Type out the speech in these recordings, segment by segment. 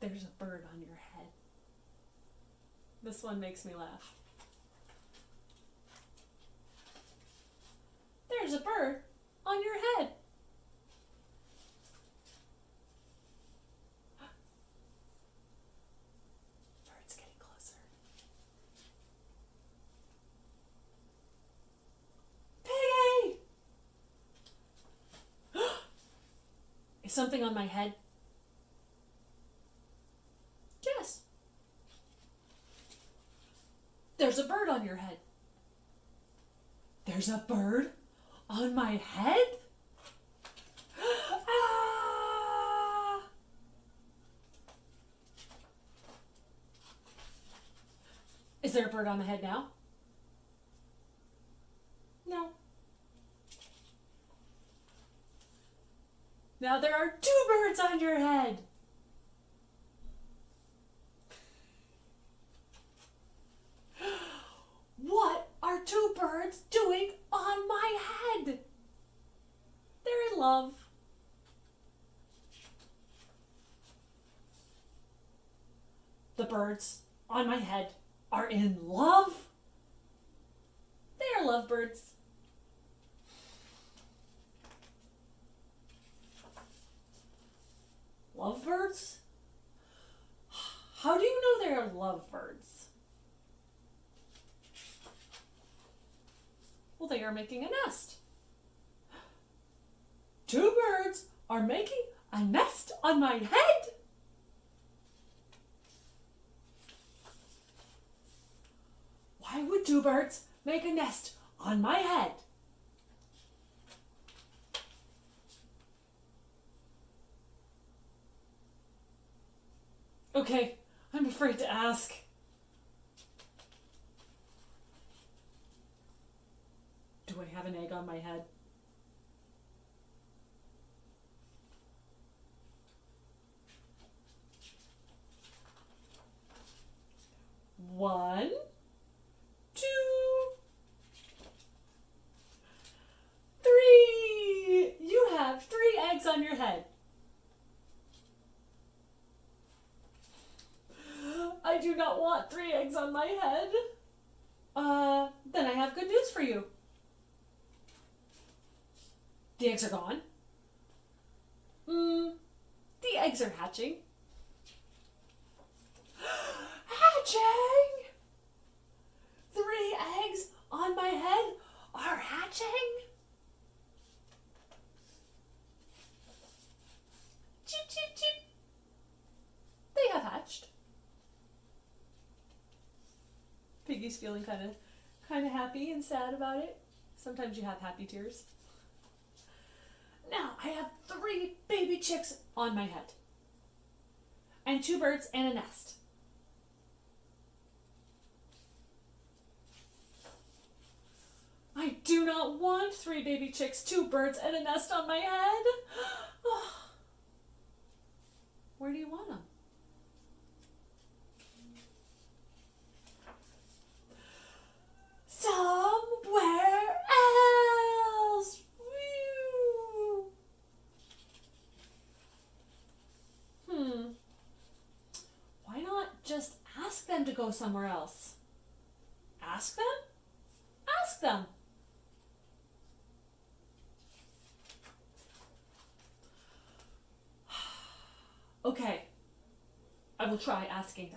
There's a bird on your head. This one makes me laugh. There's a bird on your head. Bird's getting closer. Piggy! Is something on my head? Yes. There's a bird on your head. There's a bird on my head? Ah! Is there a bird on the head now? No. Now there are 2 birds on your head. What are 2 birds doing on my head? They're in love. The birds on my head are in love. They are lovebirds. Lovebirds? How do you know they are lovebirds? Well, they are making a nest. 2 birds are making a nest on my head. Why would 2 birds make a nest on my head? Okay, I'm afraid to ask. Do I have an egg on my head? One, 2, 3. You have 3 eggs on your head. I do not want 3 eggs on my head. Then I have good news for you. The eggs are gone. The eggs are hatching. Hatching! 3 eggs on my head are hatching? Cheep, cheep, cheep. They have hatched. Piggy's feeling kind of happy and sad about it. Sometimes you have happy tears. Now I have 3 baby chicks on my head. And 2 birds and a nest. I do not want 3 baby chicks, 2 birds, and a nest on my head. Where do you want them? Somewhere else. Woo. Why not just ask them to go somewhere else? Ask them? Ask them. Okay, I will try asking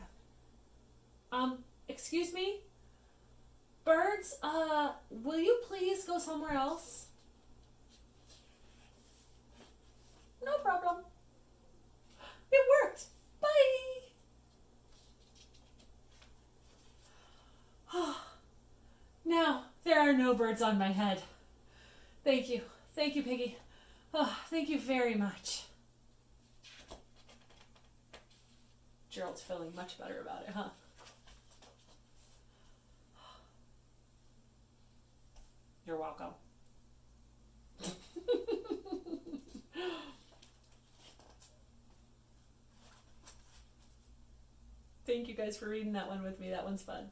them. Excuse me? Birds, will you please go somewhere else? No problem. It worked. Bye. Now, there are no birds on my head. Thank you. Thank you, Piggy. Thank you very much. Gerald's feeling much better about it, huh? You're welcome. Thank you guys for reading that one with me. That one's fun.